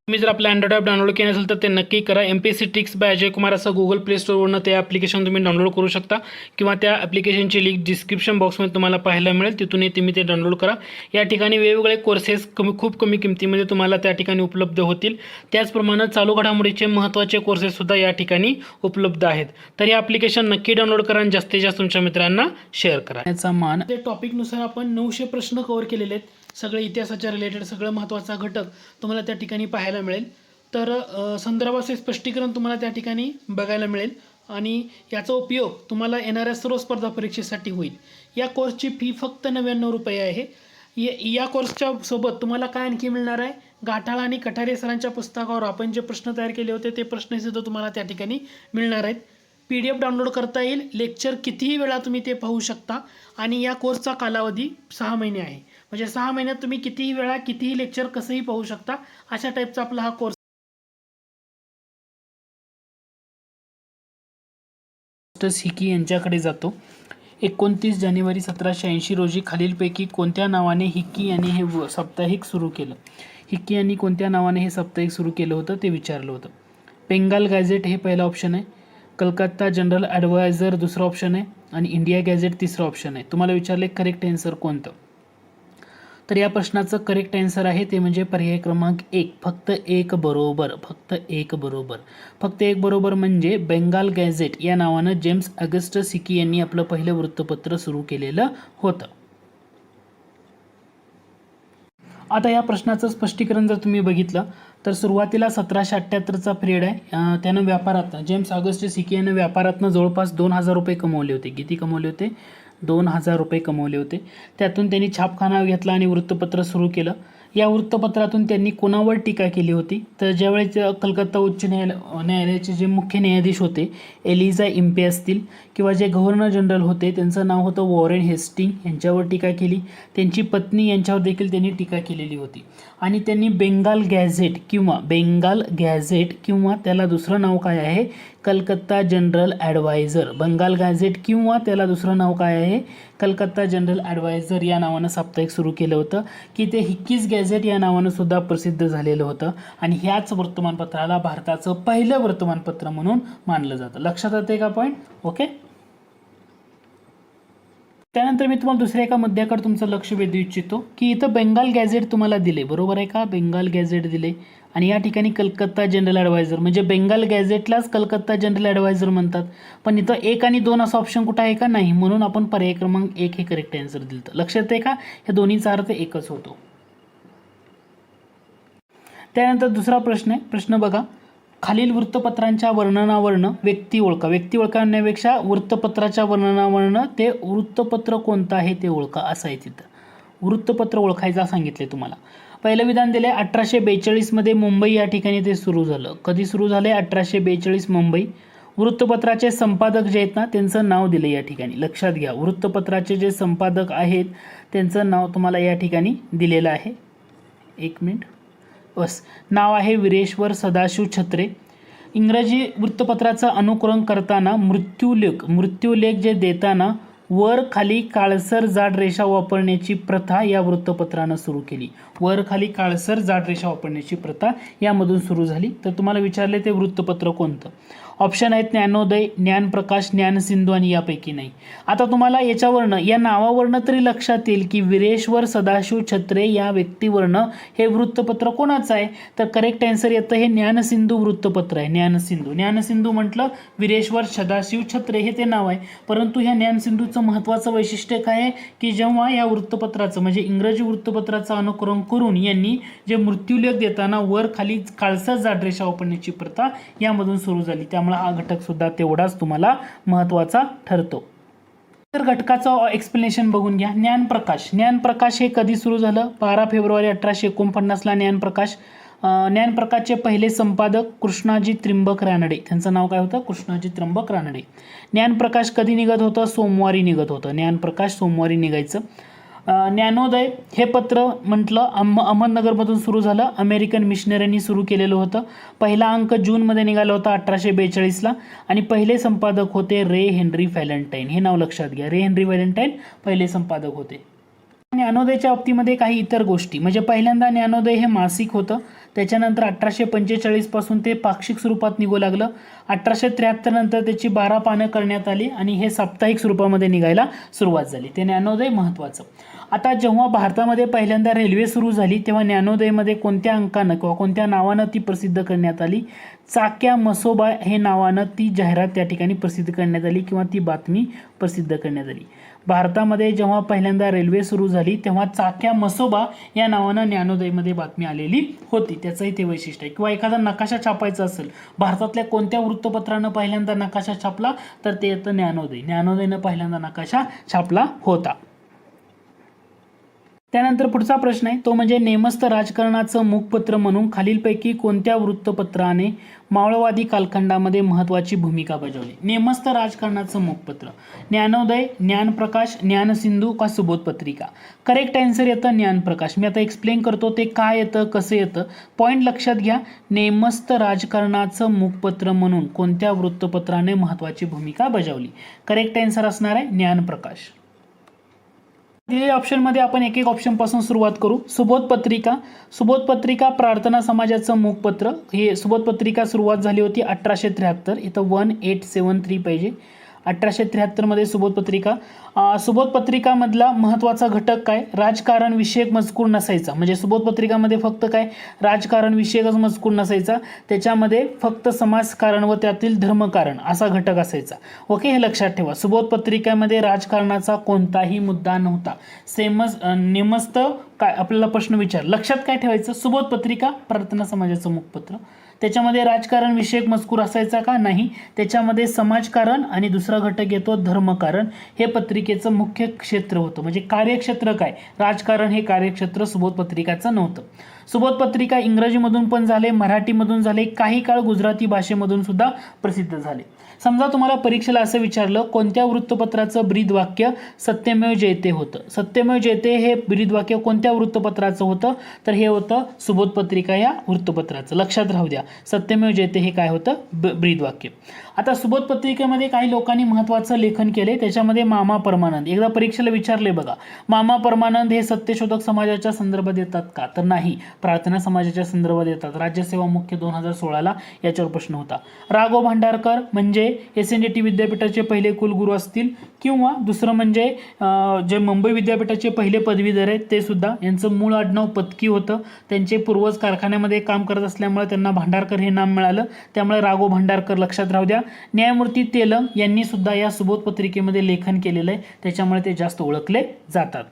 तुम्ही जर आपला अँड्रॉइड ॲप डाउनलोड केलं असेल तर ते नक्की करा. MPSC tricks bye Ajay Kumar असं गुगल प्ले स्टोरवरून ते ॲप्लिकेशन तुम्ही डाउनलोड करू शकता किंवा त्या ॲप्लिकेशनची लिंक डिस्क्रिप्शन बॉक्समध्ये तुम्हाला पाहायला मिळेल, तिथून तुम्ही ते डाउनलोड करा. या ठिकाणी वेगवेगळे कोर्सेस खूप कमी किमतीमध्ये तुम्हाला त्या ठिकाणी उपलब्ध होतील. त्याचप्रमाणे चालू घडामोडीचे महत्त्वाचे कोर्सेससुद्धा या ठिकाणी उपलब्ध आहेत. तर हे ॲप्लिकेशन नक्की डाउनलोड करा आणि जास्तीत जास्त तुमच्या मित्रांना शेअर करा. याचा मान त्या टॉपिकनुसार आपण 900 प्रश्न कव्हर केलेले आहेत. सगळे इतिहासाच्या रिलेटेड सगळं महत्त्वाचा घटक तुम्हाला त्या ठिकाणी पाहायला मिळेल. तर संदर्भाचे स्पष्टीकरण तुम्हाला त्या ठिकाणी बघायला मिळेल आणि याचा उपयोग तुम्हाला येणाऱ्या सर्व स्पर्धा परीक्षेसाठी होईल. या कोर्सची फी फक्त 99 रुपये आहे. या कोर्सच्या सोबत तुम्हाला काय आणखी मिळणार आहे, गाठाळ आणि कठारे सरांच्या पुस्तकावर आपण जे प्रश्न तयार केले होते ते प्रश्नसुद्धा तुम्हाला त्या ठिकाणी मिळणार आहेत. PDF डाउनलोड करता येईल. लेक्चर कितीही वेळा तुम्ही ते पाहू शकता आणि या कोर्सचा कालावधी 6 महिने आहे. म्हणजे 6 महिन्यात तुम्ही कितीही वेळा कितीही लेक्चर कसंही पाहू शकता. अशा टाईपचा आपला हा कोर्स हिकी यांच्याकडे जातो. 29 जानेवारी 1780 रोजी खालीलपैकी कोणत्या नावाने हिकी यांनी हे साप्ताहिक सुरू केलं? हिकी यांनी कोणत्या नावाने हे साप्ताहिक सुरू केलं होतं ते विचारलं होतं. बेंगाल गॅझेट हे पहिला ऑप्शन आहे, कलकत्ता जनरल ॲडवायझर दुसरा ऑप्शन आहे आणि इंडिया गॅझेट तिसरा ऑप्शन आहे. तुम्हाला विचारले करेक्ट आन्सर कोणतं? तर या प्रश्नाचं करेक्ट आन्सर आहे ते म्हणजे पर्याय क्रमांक 1, फक्त एक बरोबर. फक्त एक बरोबर. फक्त एक बरोबर म्हणजे बेंगाल गॅझेट या नावानं जेम्स ऑगस्टस हिकी यांनी आपलं पहिलं वृत्तपत्र सुरू केलेलं होतं. आता या प्रश्नाचं स्पष्टीकरण जर तुम्ही बघितलं तर सुरुवातीला 1778चा पिरियड आहे. त्यानं व्यापारात जेम्स ऑगस्टस हिकी यानं व्यापारातनं जवळपास 2000 रुपये कमवले होते. किती कमवले होते? 2000 रुपये कमवले होते. त्यातून त्यांनी छापखाना घेतला आणि वृत्तपत्र सुरू केलं. या वृत्तपत्रातून त्यांनी कोणावर टीका केली होती? तर ज्यावेळेस कलकत्ता उच्च न्यायालयाचे जे मुख्य न्यायाधीश होते एलिझा इम्पे असतील किंवा जे गव्हर्नर जनरल होते त्यांचं नाव होतं वॉरेन हेस्टिंग, यांच्यावर टीका केली. त्यांची पत्नी यांच्यावर देखील त्यांनी टीका केलेली होती. आणि त्यांनी बेंगाल गॅझेट किंवा त्याला दुसरं नाव काय आहे, Calcutta general advisor. Bengal gazette किंवा त्याला दुसरं नाव काय आहे, कलकत्ता जनरल ॲडवायझर या नावानं साप्ताहिक सुरू केलं होतं की ते हिकीज गॅझेट या नावानं सुद्धा प्रसिद्ध झालेलं होतं. आणि ह्याच वर्तमानपत्राला भारताचं पहिलं वर्तमानपत्र म्हणून मानलं जातं. लक्षात येते का पॉईंट? ओके. त्यानंतर मी तुम्हाला दुसऱ्या एका मुद्द्याकडे तुमचं लक्ष वेधू इच्छितो की इथं बेंगाल गॅझेट तुम्हाला दिले, बरोबर आहे का? बेंगाल गॅझेट दिले आणि या ठिकाणी कलकत्ता जनरल ॲडवायझर, म्हणजे बेंगाल गॅझेटलाच कलकत्ता जनरल ॲडवायझर म्हणतात. पण इथं 1 आणि 2 असा ऑप्शन कुठं आहे का? नाही. म्हणून आपण पर्याय क्रमांक 1 हे करेक्ट आन्सर दिलं. लक्षात आहे का? या दोन्हीचा अर्थ एकच होतो. त्यानंतर दुसरा प्रश्न आहे. प्रश्न बघा, खालील वृत्तपत्रांच्या वर्णनावरनं व्यक्ती ओळखा. व्यक्ती ओळखण्यापेक्षा वृत्तपत्राच्या वर्णनावरनं ते वृत्तपत्र कोणतं आहे ते ओळखा असं आहे. तिथं वृत्तपत्र ओळखायचं सांगितले तुम्हाला. पहिलं विधान दिले 1842 मध्ये मुंबई या ठिकाणी ते सुरू झालं. कधी सुरू झाले? 1842 मुंबई. वृत्तपत्राचे संपादक जे आहेत ना त्यांचं नाव दिले या ठिकाणी. लक्षात घ्या, वृत्तपत्राचे जे संपादक आहेत त्यांचं नाव तुम्हाला या ठिकाणी दिलेलं आहे. 1 मिनिट बस. नाव आहे वीरेश्वर सदाशिव छत्रे. इंग्रजी वृत्तपत्राचं अनुकरण करताना मृत्यूलेख जे देताना वर खाली काळसर जाड रेषा वापरण्याची प्रथा या वृत्तपत्रानं सुरू केली. वर खाली काळसर जाड रेषा वापरण्याची प्रथा यामधून सुरू झाली. तर तुम्हाला विचारले ते वृत्तपत्र कोणतं? ऑप्शन आहेत ज्ञानोदय, ज्ञानप्रकाश, ज्ञानसिंधू आणि यापैकी नाही. आता तुम्हाला याच्यावरनं या नावावरनं तरी लक्षात येईल की वीरेश्वर सदाशिव छत्रे या व्यक्तीवरनं हे वृत्तपत्र कोणाचं आहे? तर करेक्ट आन्सर येतं हे ज्ञानसिंधू वृत्तपत्र आहे. ज्ञानसिंधू म्हटलं वीरेश्वर सदाशिव छत्रे हे ते नाव आहे. परंतु ह्या ज्ञानसिंधूचं महत्त्वाचं वैशिष्ट्य काय आहे की जेव्हा या वृत्तपत्राचं म्हणजे इंग्रजी वृत्तपत्राचं अनुकरण करून यांनी जे मृत्यूलेख देताना वर खाली काळसर जाड रेषा वापरण्याची प्रथा यामधून सुरू झाली. त्यामुळे हा घटक सुद्धा तेवढाच तुम्हाला महत्त्वाचा ठरतो. तर घटकाचं एक्सप्लेनेशन बघून घ्या. ज्ञानप्रकाश हे कधी सुरू झालं? 12 फेब्रुवारी 1849ला ज्ञानप्रकाशचे पहिले संपादक कृष्णाजी त्र्यंबक रानडे. त्यांचं नाव काय होतं? कृष्णाजी त्र्यंबक रानडे. ज्ञानप्रकाश कधी निघत होतं? सोमवारी निघत होतं. ज्ञानप्रकाश सोमवारी निघायचं. ज्ञानोदय हे पत्र म्हटलं अहमदनगरमधून सुरू झालं. अमेरिकन मिशनरींनी सुरू केलेलं होतं. पहिला अंक जूनमध्ये निघाला होता 1842ला आणि पहिले संपादक होते रे हेनरी व्हॅलेंटाईन. हे नाव लक्षात घ्या. रे हेनरी व्हॅलेंटाईन पहिले संपादक होते. ज्ञानोदयच्या बाबतीमध्ये काही इतर गोष्टी म्हणजे पहिल्यांदा ज्ञानोदय हे मासिक होतं. त्याच्यानंतर 1845 पासून ते पाक्षिक स्वरूपात निघू लागलं. 1873 नंतर त्याची 12 पानं करण्यात आली आणि हे साप्ताहिक स्वरूपामध्ये निघायला सुरुवात झाली. ते ज्ञानोदय महत्त्वाचं. आता जेव्हा भारतामध्ये पहिल्यांदा रेल्वे सुरू झाली तेव्हा ज्ञानोदयमध्ये कोणत्या अंकानं किंवा कोणत्या नावानं ती प्रसिद्ध करण्यात आली? चाक्या मसोबा हे नावानं ती जाहिरात त्या ठिकाणी प्रसिद्ध करण्यात आली किंवा ती बातमी प्रसिद्ध करण्यात आली. भारतामध्ये जेव्हा पहिल्यांदा रेल्वे सुरू झाली तेव्हा चाक्या मसोबा या नावानं ज्ञानोदयमध्ये बातमी आलेली होती. त्याचंही ते वैशिष्ट्य आहे. किंवा एखादा नकाशा छापायचा असेल, भारतातल्या कोणत्या वृत्तपत्रानं पहिल्यांदा नकाशा छापला तर ते येतं ज्ञानोदय. ज्ञानोदयनं पहिल्यांदा नकाशा छापला होता. त्यानंतर पुढचा प्रश्न आहे तो म्हणजे नेमस्त राजकारणाचं मुखपत्र म्हणून खालीलपैकी कोणत्या वृत्तपत्राने मावळवादी कालखंडामध्ये महत्त्वाची भूमिका बजावली? नेमस्त राजकारणाचं मुखपत्र ज्ञानोदय, ज्ञानप्रकाश, ज्ञानसिंधू का सुबोध पत्रिका? करेक्ट आन्सर येतं ज्ञानप्रकाश. मी आता एक्सप्लेन करतो ते काय येतं, कसं येतं. पॉईंट लक्षात घ्या. नेमस्त राजकारणाचं मुखपत्र म्हणून कोणत्या वृत्तपत्राने महत्त्वाची भूमिका बजावली? करेक्ट आन्सर असणार आहे ज्ञानप्रकाश. दिलेल्या ऑप्शनमध्ये आपण एक एक ऑप्शनपासून सुरुवात करू. सुबोध पत्रिका. सुबोध पत्रिका प्रार्थना समाजाचं मुखपत्र. हे सुबोध पत्रिका सुरुवात झाली होती 1873. इथं 1873 पाहिजे. 1873 मध्ये सुबोध पत्रिका. सुबोध पत्रिकामधला महत्त्वाचा घटक काय? राजकारण विषयक मजकूर नसायचा. म्हणजे सुबोध पत्रिकामध्ये फक्त काय राजकारण विषयकच मजकूर नसायचा, त्याच्यामध्ये फक्त समाजकारण व त्यातील धर्मकारण असा घटक असायचा. ओके, हे लक्षात ठेवा. सुबोध पत्रिकेमध्ये राजकारणाचा कोणताही मुद्दा नव्हता. नेमस्त काय आपल्याला प्रश्न विचार, लक्षात काय ठेवायचं? सुबोध पत्रिका प्रार्थना समाजाचं मुखपत्र. त्याच्यामध्ये राजकारण विषयक मजकूर असायचा का? नाही. त्याच्यामध्ये समाजकारण आणि दुसरा घटक येतो धर्मकारण. हे पत्रिकेचं मुख्य क्षेत्र होतं. म्हणजे कार्यक्षेत्र काय? राजकारण हे कार्यक्षेत्र सुबोध पत्रिकाचं नव्हतं. सुबोध पत्रिका इंग्रजीमधून पण झाले, मराठीमधून झाले, काही काळ गुजराती भाषेमधून सुद्धा प्रसिद्ध झाले. समजा तुम्हाला परीक्षेला असं विचारलं कोणत्या वृत्तपत्राचं ब्रीदवाक्य सत्यमेव जयते होतं? सत्यमेव जयते हे ब्रीदवाक्य कोणत्या वृत्तपत्राचं होतं? तर हे होतं सुबोध पत्रिका या वृत्तपत्राचं. लक्षात राहू द्या, सत्यमेव जयते हे काय होतं? ब्रीदवाक्य. आता सुबोध पत्रिकेमध्ये काही लोकांनी महत्त्वाचं लेखन केले. त्याच्यामध्ये मामा परमानंद. एकदा परीक्षेला विचारले बघा, मामा परमानंद हे सत्यशोधक समाजाच्या संदर्भात येतात का? तर नाही, प्रार्थना समाजाच्या संदर्भात येतात. राज्यसेवा मुख्य 2016ला याच्यावर प्रश्न होता. राघव भांडारकर म्हणजे SNDT विद्यापीठाचे पहिले कुलगुरू असतील, किंवा दुसरं म्हणजे जे मुंबई विद्यापीठाचे पहिले पदवीधर आहेत ते सुद्धा. यांचं मूळ आडनाव पत्की होतं. त्यांचे पूर्वज कारखान्यामध्ये काम करत असल्यामुळे त्यांना भांडारकर हे नाम मिळालं, त्यामुळे राघव भांडारकर. लक्षात राहू द्या. न्यायमूर्ती तेलंग यांनी सुद्धा या सुबोध पत्रिकेमध्ये लेखन केलेलं आहे, त्याच्यामुळे ते जास्त ओळखले जातात.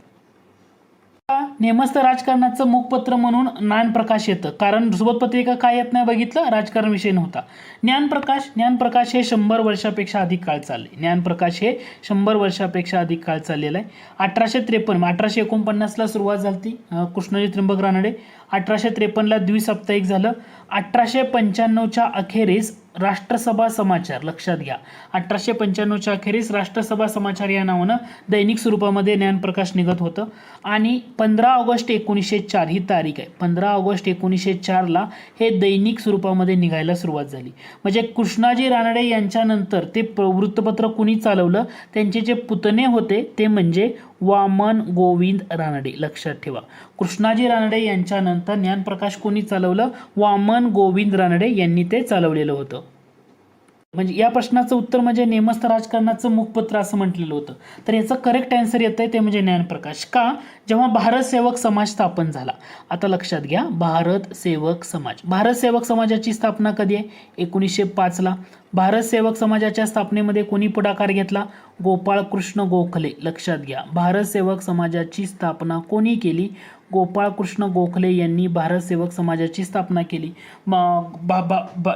नेमस्त राजकारणाचं मुखपत्र म्हणून ज्ञानप्रकाश येतं, कारण सुबोध पत्रिका काय येत नाही बघितलं, राजकारण विषय नव्हता. ज्ञानप्रकाश हे 100 वर्षापेक्षा अधिक काळ चालले. ज्ञानप्रकाश हे 100 वर्षापेक्षा अधिक काळ चाललेलं आहे. 1853 1849ला सुरुवात झाली. कृष्णाजी त्र्यंबक रानडे. 1853ला द्विसाप्ताहिक झालं. 1895च्या अखेरीस राष्ट्रसभा समाचार. लक्षात घ्या, 1895च्या अखेरीस राष्ट्रसभा समाचार या नावानं दैनिक स्वरूपामध्ये ज्ञानप्रकाश निघत होतं. आणि 15 ऑगस्ट 1904 ही तारीख आहे. 15 ऑगस्ट 1904ला हे दैनिक स्वरूपामध्ये निघायला सुरुवात झाली. म्हणजे कृष्णाजी रानडे यांच्यानंतर ते वृत्तपत्र कुणी चालवलं? त्यांचे जे पुतणे होते ते म्हणजे वामन गोविंद रानडे. लक्षात ठेवा, कृष्णाजी रानडे यांच्यानंतर ज्ञानप्रकाश कोणी चालवलं? वामन गोविंद रानडे यांनी ते चालवलेलं होतं. म्हणजे या प्रश्नाचं उत्तर म्हणजे नेमस्त राजकारणाचं मुखपत्र असं म्हटलेलं होतं. तर याचं करेक्ट आन्सर येत आहे ते म्हणजे ज्ञानप्रकाश. का? जेव्हा भारत सेवक समाज स्थापन झाला. आता लक्षात घ्या, भारत सेवक समाजाची स्थापना कधी आहे? 1905ला. भारत सेवक समाजाच्या स्थापनेमध्ये कोणी पुढाकार घेतला? गोपाळकृष्ण गोखले. लक्षात घ्या, भारत सेवक समाजाची स्थापना कोणी केली? गोपाळकृष्ण गोखले यांनी भारत सेवक समाजाची स्थापना केली.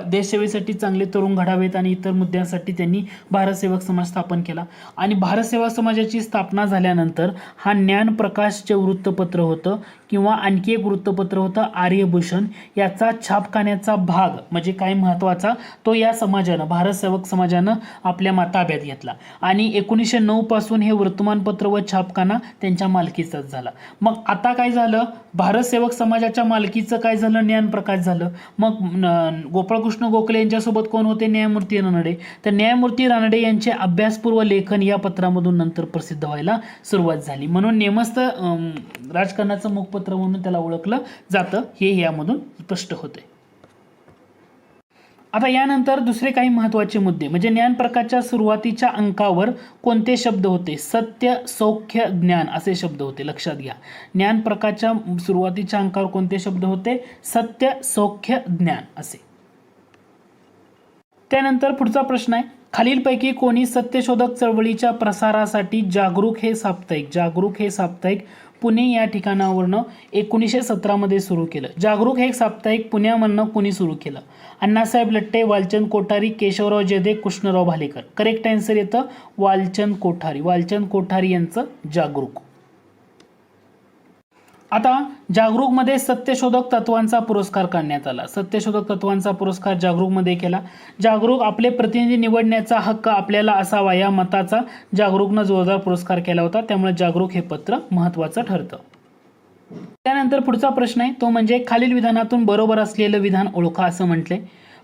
देशसेवेसाठी चांगले तरुण घडावेत आणि इतर मुद्द्यांसाठी त्यांनी भारत सेवक समाज स्थापन केला. आणि भारत सेवक समाजाची स्थापना झाल्यानंतर हा ज्ञानप्रकाशचे वृत्तपत्र होतं, किंवा आणखी एक वृत्तपत्र होतं आर्यभूषण. याचा छापखान्याचा भाग म्हणजे काय महत्त्वाचा, तो या समाजानं भारत सेवक समाजानं आपल्या ताब्यात घेतला आणि 1909 पासून हे वर्तमानपत्र व छापखाना त्यांच्या मालकीचाच झाला. मग आता काय झालं, भारत सेवक समाजाच्या मालकीचं काय झालं, ज्ञानप्रकाश झालं. मग गोपाळकृष्ण गोखले यांच्यासोबत कोण होते, न्यायमूर्ती रानडे. तर न्यायमूर्ती रानडे यांचे अभ्यासपूर्व लेखन या पत्रामधून नंतर प्रसिद्ध व्हायला सुरुवात झाली. म्हणून नेमस्त राजकारणाचं मुखपत्र म्हणून त्याला ओळखलं जातं, हे यामधून स्पष्ट होते. आता यानंतर दुसरे काही महत्त्वाचे मुद्दे म्हणजे ज्ञानप्रकाशच्या सुरुवातीच्या अंकावर कोणते शब्द होते, सत्य, सौख्य, ज्ञान असे शब्द होते. लक्षात घ्या, ज्ञानप्रकाशच्या सुरुवातीच्या अंकावर कोणते शब्द होते, सत्य, सौख्य, ज्ञान असे. त्यानंतर पुढचा प्रश्न आहे, खालीलपैकी कोणी सत्यशोधक चळवळीच्या प्रसारासाठी जागरूक हे साप्ताहिक पुणे या ठिकाणावरनं 1917 मध्ये सुरू केलं. जागरूक हे साप्ताहिक पुण्यामधनं कोणी सुरू केलं, अण्णासाहेब लट्टे, वालचंद कोठारी, केशवराव जेधे, कृष्णराव भालेकर. करेक्ट आन्सर येतं वालचंद कोठारी यांचं जागरूक. आता जागरूकमध्ये सत्यशोधक तत्वांचा पुरस्कार काढण्यात आला. सत्यशोधक तत्वांचा पुरस्कार जागरूकमध्ये केला. जागरूक आपले प्रतिनिधी निवडण्याचा हक्क आपल्याला असावा या मताचा जागरूकनं जोरदार पुरस्कार केला होता. त्यामुळे जागरूक हे पत्र महत्त्वाचं ठरतं. त्यानंतर पुढचा प्रश्न आहे तो म्हणजे खालील विधानातून बरोबर असलेलं विधान ओळखा असं म्हटलंय.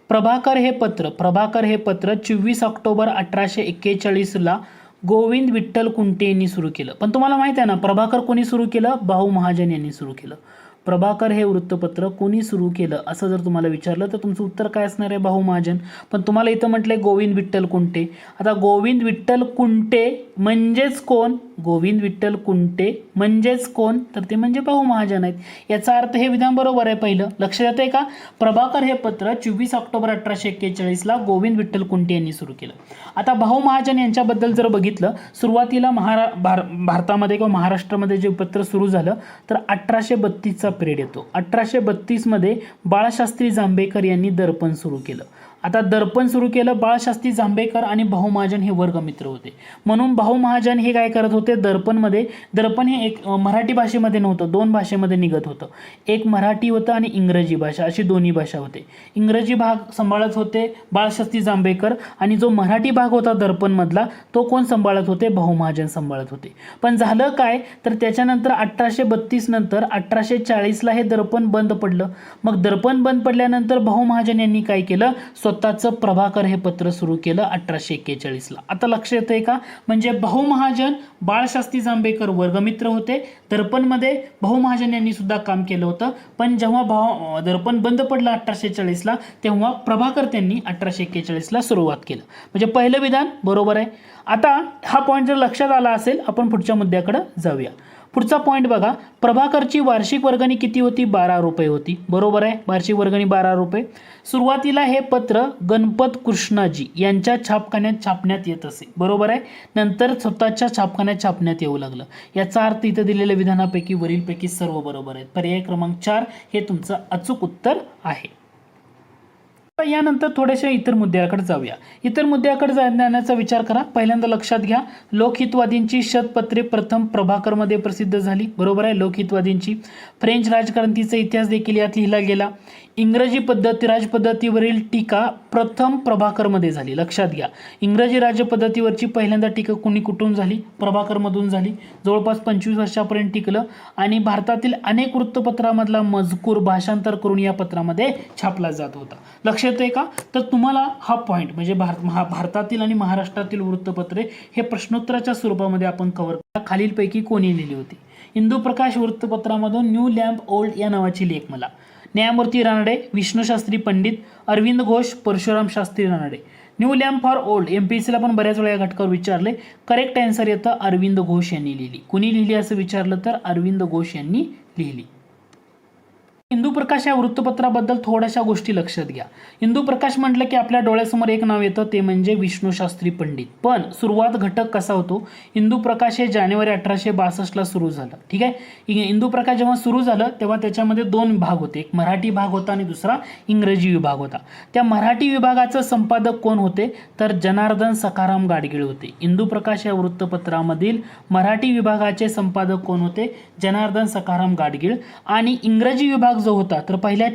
प्रभाकर हे पत्र 24 ऑक्टोबर 1841 ला गोविंद विठ्ठल कुंटे यांनी सुरू केलं. पण तुम्हाला माहिती आहे ना, प्रभाकर कोणी सुरू केलं, भाऊ महाजन यांनी सुरू केलं. प्रभाकर हे वृत्तपत्र कोणी सुरू केलं असं जर तुम्हाला विचारलं तर तुमचं उत्तर काय असणार आहे, भाऊ महाजन. पण तुम्हाला इथं म्हटलंय गोविंद विठ्ठल कुंटे. आता गोविंद विठ्ठल कुंटे म्हणजेच कोण, तर ते म्हणजे भाऊ महाजन आहेत. याचा अर्थ हे विधान बरोबर आहे. पहिलं लक्षात येतंय का, प्रभाकर हे पत्र 24 ऑक्टोबर 1841 ला गोविंद विठ्ठल कुंटे यांनी सुरू केलं. आता भाऊ महाजन यांच्याबद्दल जर बघितलं, सुरुवातीला भारतामध्ये किंवा महाराष्ट्रामध्ये जे पत्र सुरू झालं तर 1832 पिरियड येतो. 1832 मध्ये बाळशास्त्री जांभेकर यांनी दर्पण सुरू केलं. आता दर्पण सुरू केलं, बाळशास्त्री जांभेकर आणि भाऊ महाजन हे वर्गमित्र होते. म्हणून भाऊ महाजन हे काय करत होते, दर्पण हे एक मराठी भाषेमध्ये नव्हतं, दोन भाषेमध्ये निघत होतं. एक मराठी होतं आणि इंग्रजी भाषा, अशी दोन्ही भाषा होते. इंग्रजी भाग सांभाळत होते बाळशास्त्री जांभेकर आणि जो मराठी भाग होता दर्पण मधला तो कोण सांभाळत होते, भाऊ महाजन सांभाळत होते. पण झालं काय तर त्याच्यानंतर 1832 नंतर 1840 ला हे दर्पण बंद पडलं. मग दर्पण बंद पडल्यानंतर भाऊ महाजन यांनी काय केलं, स्वतःचं प्रभाकर हे पत्र सुरू केलं 1841 ला. आता लक्ष येतंय का, म्हणजे भाऊ महाजन बाळशास्त्री जांभेकर वर्गमित्र होते. दर्पणमध्ये भाऊ महाजन यांनी सुद्धा काम केलं होतं. पण जेव्हा दर्पण बंद पडलं 1840 ला तेव्हा प्रभाकर त्यांनी 1841 ला सुरुवात केलं. म्हणजे पहिलं विधान बरोबर आहे. आता हा पॉईंट जर लक्षात आला असेल आपण पुढच्या मुद्द्याकडे जाऊया. पुढचा पॉईंट बघा, प्रभाकरची वार्षिक वर्गणी किती होती, 12 रुपये होती. बरोबर आहे, वार्षिक वर्गणी 12 रुपये. सुरुवातीला हे पत्र गणपत कृष्णाजी यांच्या छापखान्यात छापण्यात येत असे. बरोबर आहे, नंतर स्वतःच्या छापखान्यात छापण्यात येऊ लागलं. याचा अर्थ इथं दिलेल्या विधानापैकी वरीलपैकी सर्व बरोबर आहेत. पर्याय क्रमांक 4 हे तुमचं अचूक उत्तर आहे. यानंतर थोडेसे इतर मुद्द्याकडे जाऊया. इतर मुद्द्याकडे जाण्याचा विचार करा. पहिल्यांदा लक्षात घ्या, लोकहितवादींची शतपत्रे प्रथम प्रभाकरमध्ये प्रसिद्ध झाली. बरोबर आहे, लोकहितवादींची. फ्रेंच राजक्रांतीचा इतिहास देखील यात लिहिला गेला. इंग्रजी राजपद्धतीवरील टीका प्रथम प्रभाकरमध्ये झाली. लक्षात घ्या, इंग्रजी राजपद्धतीवरची पहिल्यांदा टीका कुठून झाली, प्रभाकरमधून झाली. जवळपास 25 वर्षापर्यंत टिकलं आणि भारतातील अनेक वृत्तपत्रामधला मजकूर भाषांतर करून या पत्रामध्ये छापला जात होता. लक्षात येते का, तर तुम्हाला हा पॉईंट म्हणजे भारतातील आणि महाराष्ट्रातील वृत्तपत्रे हे प्रश्नोत्तराच्या स्वरूपामध्ये आपण कव्हर करा. खालीलपैकी कोणी लिहिली होती. इंदुप्रकाश वृत्तपत्रामधून न्यू लॅम्प ओल्ड या नावाची लेख मला. न्यायमूर्ती Ranade, Vishnushastri Pandit, Arvind Ghosh, Parshuram Shastri Ranade. New lamp for old एमपीएससीला पण बऱ्याच वेळा या घटकावर विचारले. करेक्ट आन्सर येतं अरविंद घोष यांनी लिहिली. कुणी लिहिली असं विचारलं तर अरविंद घोष यांनी लिहिली. इंदुप्रकाश या वृत्तपत्राबद्दल थोड्याशा गोष्टी लक्षात घ्या. इंदुप्रकाश म्हटलं की आपल्या डोळ्यासमोर एक नाव येतं, ते म्हणजे विष्णुशास्त्री पंडित. पण सुरुवात घटक कसा होतो, इंदुप्रकाश हे जानेवारी 1862 ला सुरू झालं. ठीक आहे, इंदुप्रकाश जेव्हा सुरू झालं तेव्हा त्याच्यामध्ये दोन भाग होते, एक मराठी भाग होता आणि दुसरा इंग्रजी विभाग होता. त्या मराठी विभागाचं संपादक कोण होते तर जनार्दन सखाराम गाडगीळ होते. इंदुप्रकाश या वृत्तपत्रामधील मराठी विभागाचे संपादक कोण होते, जनार्दन सखाराम गाडगीळ. आणि इंग्रजी विभाग विभाग जो होता तर पहिल्या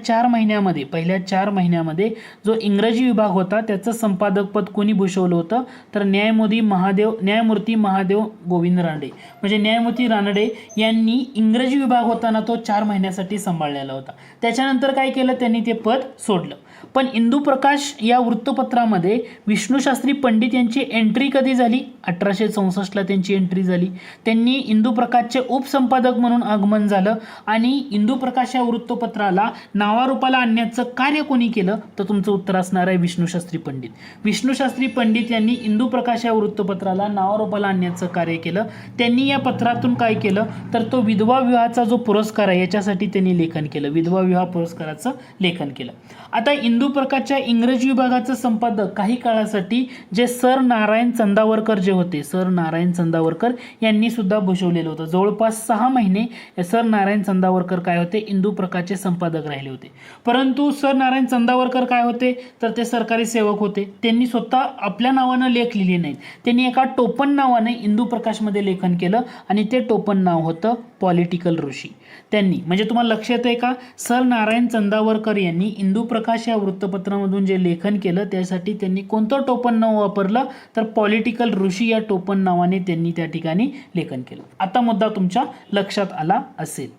4 महिन्यामध्ये जो इंग्रजी विभाग होता त्याचं संपादक पद कोणी भूषवलं होतं तर न्यायमूर्ती महादेव गोविंद रानडे. म्हणजे न्यायमूर्ती रानडे यांनी इंग्रजी विभाग होता ना तो 4 महिन्यासाठी सांभाळलेला होता. त्याच्यानंतर काय केलं त्यांनी ते पद सोडलं. पण इंदुप्रकाश या वृत्तपत्रामध्ये विष्णुशास्त्री पंडित यांची एंट्री कधी झाली 1864ला त्यांची एंट्री झाली. त्यांनी इंदुप्रकाशचे उपसंपादक म्हणून आगमन झालं आणि इंदुप्रकाश या वृत्तपत्राला नावारूपाला आणण्याचं कार्य कोणी केलं तर तुमचं उत्तर असणार आहे विष्णुशास्त्री पंडित. विष्णुशास्त्री पंडित यांनी इंदुप्रकाश या वृत्तपत्राला नावारूपाला आणण्याचं कार्य केलं. त्यांनी या पत्रातून काय केलं तर तो विधवा विवाहाचा जो पुरस्कार आहे याच्यासाठी त्यांनी लेखन केलं. विधवा विवाह पुरस्काराचं लेखन केलं. आता इंदुप्रकाशच्या इंग्रजी विभागाचं संपादक काही काळासाठी जे सर नारायण चंदावरकर जे होते सर नारायण चंदावरकर यांनी सुद्धा भूषवलेलं होतं. जवळपास 6 महिने सर नारायण चंदावरकर काय होते इंदुप्रकाशचे संपादक राहिले होते. परंतु सर नारायण चंदावरकर काय होते तर ते सरकारी सेवक होते. त्यांनी स्वतः आपल्या नावानं लेख लिहिले नाहीत. त्यांनी एका टोपण नावाने इंदुप्रकाशमध्ये लेखन केलं आणि ते टोपण नाव होतं पॉलिटिकल ऋषी. त्यांनी म्हणजे तुम्हाला लक्ष येतंय का सर नारायण चंदावरकर यांनी इंदुप्रकाश या वृत्तपत्रामधून जे लेखन केलं त्यासाठी त्यांनी कोणतं टोपण नाव वापरलं तर पॉलिटिकल ऋषी या टोपण नावाने त्यांनी त्या ठिकाणी लेखन केलं. आता मुद्दा तुमच्या लक्षात आला असेल.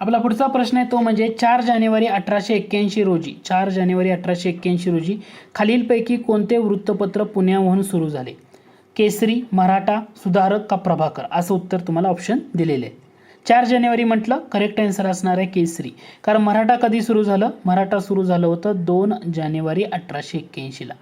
आपला पुढचा प्रश्न आहे तो म्हणजे 4 जानेवारी 1881 रोजी 4 जानेवारी 1881 रोजी खालीलपैकी कोणते वृत्तपत्र पुण्याहून सुरू झाले. केसरी, मराठा, सुधारक का प्रभाकर असं उत्तर तुम्हाला ऑप्शन दिलेले आहे. 4 जानेवारी म्हटलं करेक्ट आन्सर असणार आहे केसरी. कारण मराठा कधी सुरू झालं मराठा सुरू झालं होतं 2 जानेवारी 1881ला.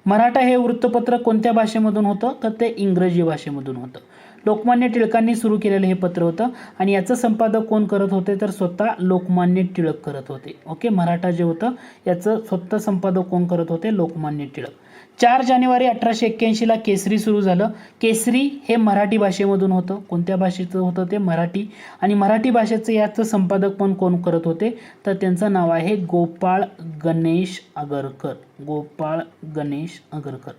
मराठा हे वृत्तपत्र कोणत्या भाषेमधून होतं तर ते इंग्रजी भाषेमधून होतं. लोकमान्य टिळकांनी सुरू केलेलं हे पत्र होतं आणि याचं संपादक कोण करत होते तर स्वतः लोकमान्य टिळक करत होते. ओके मराठा जे होतं याचं स्वतः संपादक कोण करत होते लोकमान्य टिळक. 4 जानेवारी 1881ला केसरी सुरू झालं. केसरी हे मराठी भाषेमधून होतं. कोणत्या भाषेचं होतं ते मराठी आणि मराठी भाषेचं याचं संपादक पण कोण करत होते तर त्यांचं नाव आहे गोपाळ गणेश आगरकर. गोपाळ गणेश आगरकर.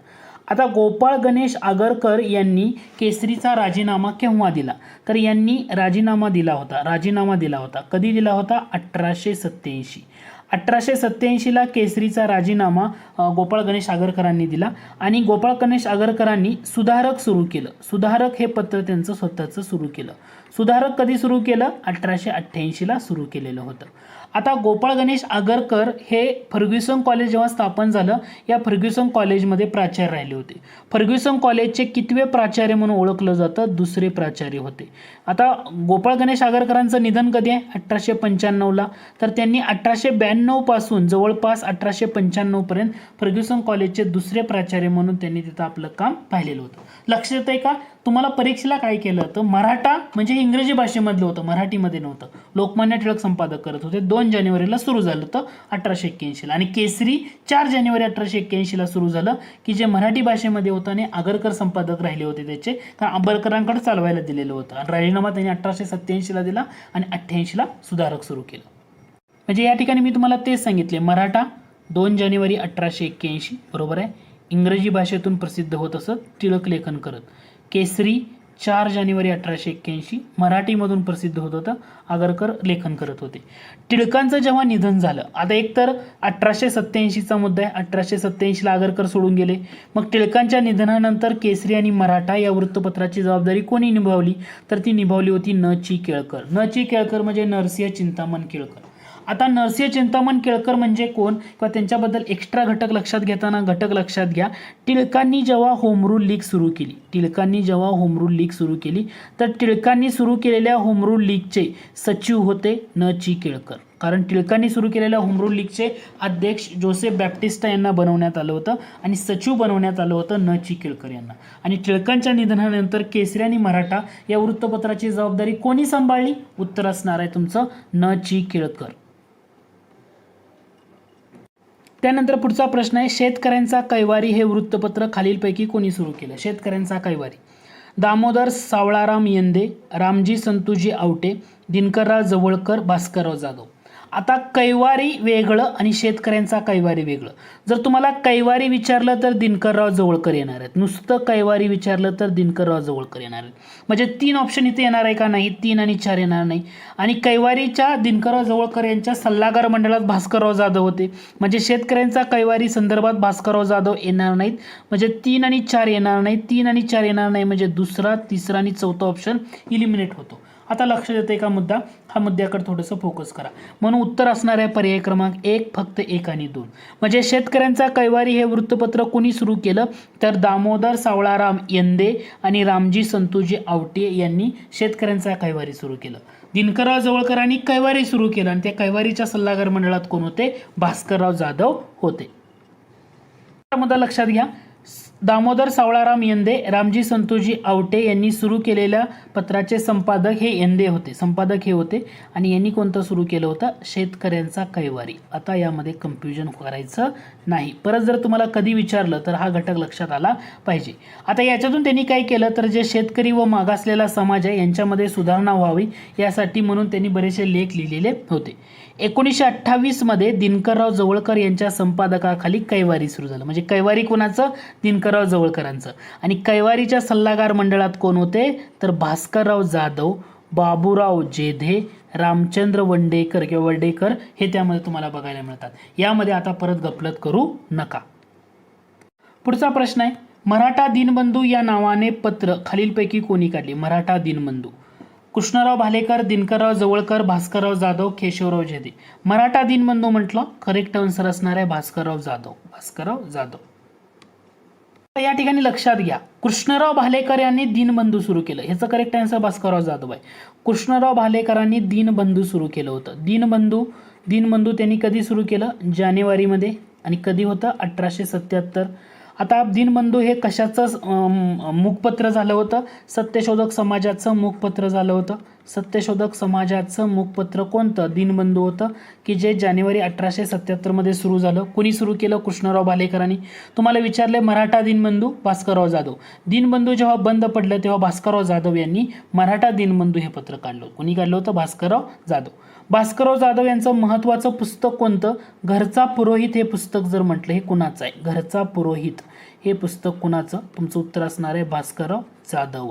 आता गोपाळ गणेश आगरकर यांनी केसरीचा राजीनामा केव्हा दिला तर यांनी राजीनामा दिला होता कधी दिला होता 1887. 1887ला केसरीचा राजीनामा गोपाळ गणेश आगरकरांनी दिला आणि गोपाळ गणेश आगरकरांनी सुधारक सुरू केलं. सुधारक हे पत्र त्यांचं स्वतःचं सुरू केलं. सुधारक कधी सुरू केलं 1888ला सुरू केलेलं होतं. आता गोपाळ गणेश आगरकर हे फर्ग्युसन कॉलेज जेव्हा स्थापन झालं या फर्ग्युसन कॉलेजमध्ये प्राचार्य राहिले होते. फर्ग्युसन कॉलेजचे कितवे प्राचार्य म्हणून ओळखलं जातं दुसरे प्राचार्य होते. आता गोपाळ गणेश आगरकरांचं निधन कधी आहे 1895ला तर त्यांनी 1892 पासून जवळपास 1895 पर्यंत फर्ग्युसन कॉलेजचे दुसरे प्राचार्य म्हणून त्यांनी तिथं आपलं काम पाहिलेलं होतं. लक्षात येतंय का तुम्हाला परीक्षेला काय केलं होतं मराठा म्हणजे इंग्रजी भाषेमधलं होतं मराठीमध्ये नव्हतं. लोकमान्य टिळक संपादक करत होते. 2 जानेवारीला सुरू झालं होतं 1881ला आणि केसरी 4 जानेवारी 1881ला सुरू झालं की जे मराठी भाषेमध्ये होतं आणि आगरकर संपादक राहिले होते त्याचे कारण आगरकरांकडे चालवायला दिलेलं होतं आणि राजीनामा त्यांनी 1887ला दिला आणि 88ला सुधारक सुरू केलं. म्हणजे या ठिकाणी मी तुम्हाला तेच सांगितले मराठा 2 जानेवारी 1881 बरोबर आहे इंग्रजी भाषेतून प्रसिद्ध होत असत टिळक लेखन करत. केसरी 4 जानेवारी 1881 मराठीमधून प्रसिद्ध होत होतं आगरकर लेखन करत होते. टिळकांचं जेव्हा निधन झालं आता एकतर 1887चा मुद्दा आहे 1887ला आगरकर सोडून गेले. मग टिळकांच्या निधनानंतर केसरी आणि मराठा या वृत्तपत्राची जबाबदारी कोणी निभावली तर ती निभावली होती न.चि. केळकर. न.चि. केळकर म्हणजे नरसिंह चिंतामण केळकर. आता नरसिंह चिंतामण केळकर म्हणजे कोण किंवा त्यांच्याबद्दल एक्स्ट्रा घटक लक्षात घेताना घटक लक्षात घ्या. टिळकांनी जेव्हा होम रूल लीग सुरू केली तर टिळकांनी सुरू केलेल्या होम रूल लीगचे सचिव होते न.चि. केळकर. कारण टिळकांनी सुरू केलेल्या होम रूल लीगचे अध्यक्ष जोसेफ बॅप्टिस्टा यांना बनवण्यात आलं होतं आणि सचिव बनवण्यात आलं होतं न.चि. केळकर यांना. आणि टिळकांच्या निधनानंतर केसरी आणि मराठा या वृत्तपत्राची जबाबदारी कोणी सांभाळली उत्तर असणार आहे तुमचं न.चि. केळकर. त्यानंतर पुढचा प्रश्न आहे शेतकऱ्यांचा कैवारी हे वृत्तपत्र खालीलपैकी कोणी सुरू केलं. शेतकऱ्यांचा कैवारी दामोदर सावळाराम यंदे, रामजी संतूजी आवटे, दिनकरराव जवळकर, भास्करराव जाधव. आता कैवारी वेगळं आणि शेतकऱ्यांचा कैवारी वेगळं. जर तुम्हाला कैवारी विचारलं तर दिनकरराव जवळकर येणार आहेत, नुसतं कैवारी विचारलं तर दिनकरराव जवळकर येणार आहेत. म्हणजे 3 ऑप्शन इथे येणार आहे का? नाही. 3 आणि 4 येणार नाही. आणि कैवारीच्या दिनकरराव जवळकर यांच्या सल्लागार मंडळात भास्करराव जाधव होते. म्हणजे शेतकऱ्यांचा कैवारी संदर्भात भास्करराव जाधव येणार नाहीत. म्हणजे 3 आणि 4 येणार नाही. 3 आणि 4 येणार नाही म्हणजे दुसरा, तिसरा आणि चौथा ऑप्शन इलिमिनेट होतो. आता लक्षात येते का मुद्दा? हा मुद्द्याकडे थोडंसं फोकस करा. म्हणून उत्तर असणार आहे पर्याय क्रमांक 1, फक्त 1 आणि 2. म्हणजे शेतकऱ्यांचा कैवारी हे वृत्तपत्र कोणी सुरू केलं? तर दामोदर सावळाराम यंदे आणि रामजी संतोजी आवटे यांनी शेतकऱ्यांचा कैवारी सुरू केलं. दिनकरराव जवळकरांनी कैवारी सुरू केलं आणि त्या कैवारीच्या सल्लागार मंडळात कोण होते? भास्करराव जाधव होते. मुद्दा लक्षात घ्या. दामोदर सावळाराम यंदे, रामजी संतोजी आवटे यांनी सुरू केलेल्या पत्राचे संपादक हे यंदे होते, संपादक हे होते. आणि यांनी कोणतं सुरू केलं होतं? शेतकऱ्यांचा कैवारी. आता यामध्ये कन्फ्युजन करायचं नाही. परत जर तुम्हाला कधी विचारलं तर हा घटक लक्षात आला पाहिजे. आता याच्यातून त्यांनी काय केलं तर जे शेतकरी व मागासलेला समाज आहे यांच्यामध्ये सुधारणा व्हावी यासाठी म्हणून त्यांनी बरेचसे लेख लिहिलेले होते. 1928 मध्ये दिनकरराव जवळकर यांच्या संपादकाखाली कैवारी सुरू झालं. म्हणजे कैवारी कोणाचं? दिनकरराव जवळकरांचं. आणि कैवारीच्या सल्लागार मंडळात कोण होते? तर भास्करराव जाधव, बाबूराव जेधे, रामचंद्र वंडेकर किंवा वर्डेकर हे त्यामध्ये तुम्हाला बघायला मिळतात. यामध्ये आता परत गफलत करू नका. पुढचा प्रश्न आहे, मराठा दिनबंधू या नावाने पत्र खालीलपैकी कोणी काढले? मराठा दिनबंधू. कृष्णराव भालेकर, दिनकरराव जवळकर, भास्करराव जाधव, केशवराव जेधे. मराठा दिनबंधू म्हटलं, करेक्ट आन्सर असणार आहे भास्करराव जाधव. भास्करराव जाधव. या ठिकाणी लक्षात घ्या, कृष्णराव भालेकर यांनी दिनबंधू सुरू केलं. ह्याचं करेक्ट आन्सर भास्करराव जाधव आहे. कृष्णराव भालेकरांनी दिनबंधू सुरू केलं होतं. दिनबंधू त्यांनी कधी सुरू केलं? जानेवारीमध्ये. आणि कधी होतं? 1877. आता दिनबंधू हे कशाचं मुखपत्र झालं होतं? सत्यशोधक समाजाचं मुखपत्र झालं होतं. सत्यशोधक समाजाचं मुखपत्र कोणतं? दिनबंधू होतं, की जे जानेवारी 1877 मध्ये सुरू झालं. कोणी सुरू केलं? कृष्णराव भालेकरांनी. तुम्हाला विचारले मराठा दिनबंधू, भास्करराव जाधव. दिनबंधू जेव्हा बंद पडलं तेव्हा भास्करराव जाधव यांनी मराठा दिनबंधू हे पत्र काढलं. कोणी काढलं होतं? भास्करराव जाधव. भास्करराव जाधव यांचं महत्त्वाचं पुस्तक कोणतं? घरचा पुरोहित हे पुस्तक जर म्हटलं हे कुणाचं आहे? घरचा पुरोहित हे पुस्तक कुणाचं? तुमचं उत्तर असणार आहे भास्करराव जाधव.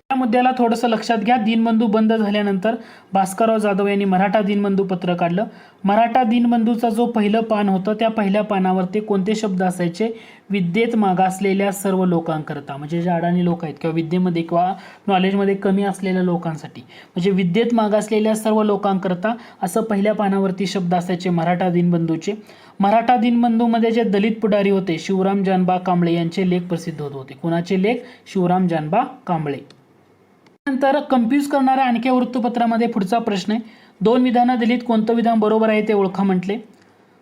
या मुद्द्याला थोडंसं लक्षात घ्या. दिनबंधू बंद झाल्यानंतर भास्करराव जाधव यांनी मराठा दिनबंधू पत्र काढलं. मराठा दिनबंधूचा जो पहिलं पान होतं त्या पहिल्या पानावरती कोणते शब्द असायचे? विद्येत मागासलेल्या सर्व लोकांकरता, म्हणजे जे अडाणी लोक आहेत किंवा विद्येमध्ये किंवा नॉलेजमध्ये कमी असलेल्या लोकांसाठी, म्हणजे विद्येत मागासलेल्या सर्व लोकांकरता असं पहिल्या पानावरती शब्द असायचे मराठा दिनबंधूचे. मराठा दिनबंधूमध्ये जे दलित पुढारी होते शिवराम जानबा कांबळे यांचे लेख प्रसिद्ध होत होते. कोणाचे लेख? शिवराम जानबा कांबळे. नंतर कन्फ्यूज करणाऱ्या आणखी वृत्तपत्रामध्ये पुढचा प्रश्न आहे, 2 विधानं दिलीत, कोणतं विधान बरोबर आहे ते ओळखा म्हटले.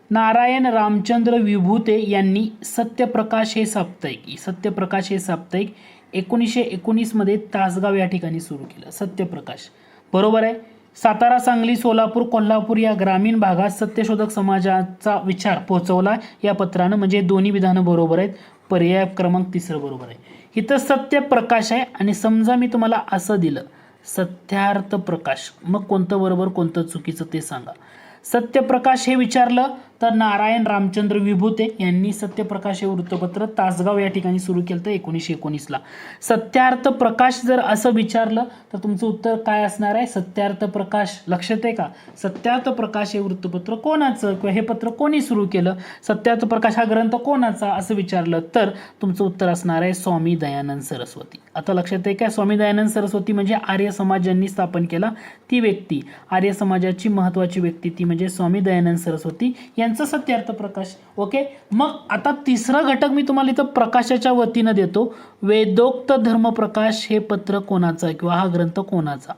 नारायण रामचंद्र विभूते यांनी सत्यप्रकाश हे साप्ताहिक 1919 मध्ये तासगाव या ठिकाणी सुरू केलं. सत्यप्रकाश बरोबर आहे. सातारा, सांगली, सोलापूर, कोल्हापूर या ग्रामीण भागात सत्यशोधक समाजाचा विचार पोहोचवला या पत्रानं. म्हणजे दोन्ही विधानं बरोबर आहेत. पर्याय क्रमांक 3 बरोबर आहे. इथं सत्यप्रकाश आहे आणि समजा मी तुम्हाला असं दिलं सत्यार्थ प्रकाश, मग कोणतं बरोबर कोणतं चुकीचं ते सांगा. सत्यप्रकाश हे विचारलं तर नारायण रामचंद्र विभूते यांनी सत्यप्रकाश हे वृत्तपत्र तासगाव या ठिकाणी सुरू केलं 1919ला. सत्यार्थ प्रकाश जर असं विचारलं तर तुमचं उत्तर काय असणार आहे? सत्यार्थ प्रकाश. लक्षात आहे का? सत्यार्थ प्रकाश हे वृत्तपत्र कोणाचं किंवा हे पत्र कोणी सुरू केलं? सत्यार्थ प्रकाश हा ग्रंथ कोणाचा असं विचारलं तर तुमचं उत्तर असणार आहे स्वामी दयानंद सरस्वती. आता लक्षात आहे का? स्वामी दयानंद सरस्वती म्हणजे आर्य समाज ज्यांनी स्थापन केला ती व्यक्ती, आर्य समाजाची महत्त्वाची व्यक्ती ती म्हणजे स्वामी दयानंद सरस्वती यांचं सत्यार्थ प्रकाश. ओके. मग आता तिसरा घटक मी तुम्हाला इथं प्रकाशाच्या वतीनं देतो. वेदोक्त धर्मप्रकाश हे पत्र कोणाचं किंवा हा ग्रंथ कोणाचा?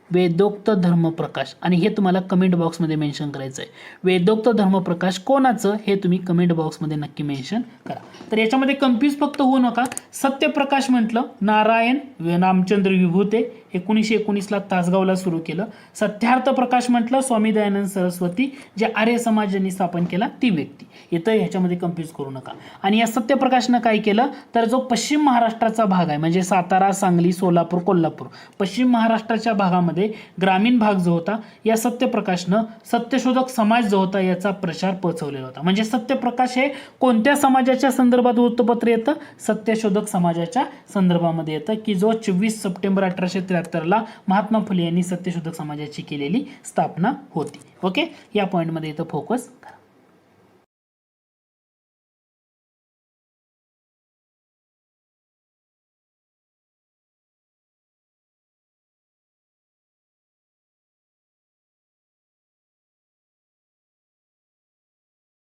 वेदोक्त धर्मप्रकाश. आणि हे तुम्हाला कमेंट बॉक्समध्ये मेन्शन करायचं आहे. वेदोक्त धर्मप्रकाश कोणाचं हे तुम्ही कमेंट बॉक्समध्ये नक्की मेन्शन करा. तर याच्यामध्ये कन्फ्यूज फक्त होऊ नका. सत्यप्रकाश म्हटलं नारायण रामचंद्र विभूते 1919ला तासगावला सुरू केलं. सत्यार्थ प्रकाश म्हटलं स्वामी दयानंद सरस्वती, जे आर्य समाज ज्यांनी स्थापन केला ती व्यक्ती. इथं ह्याच्यामध्ये कन्फ्यूज करू नका. आणि या सत्यप्रकाशनं काय केलं तर जो पश्चिम महाराष्ट्राचा भाग आहे म्हणजे सातारा, सांगली, सोलापूर, कोल्हापूर, पश्चिम महाराष्ट्राच्या भागामध्ये ग्रामीण भाग जो होता या सत्यप्रकाशनं सत्यशोधक समाज जो होता याचा प्रचार पोहोचवलेला होता. म्हणजे सत्यप्रकाश हे कोणत्या समाजाच्या संदर्भात वृत्तपत्र येतं? सत्यशोधक समाजाच्या संदर्भामध्ये येतं, की जो 24 सप्टेंबर 1873ला महात्मा फुले यांनी सत्यशोधक समाजाची केलेली स्थापना होती. ओके, या पॉईंटमध्ये इथं फोकस करा.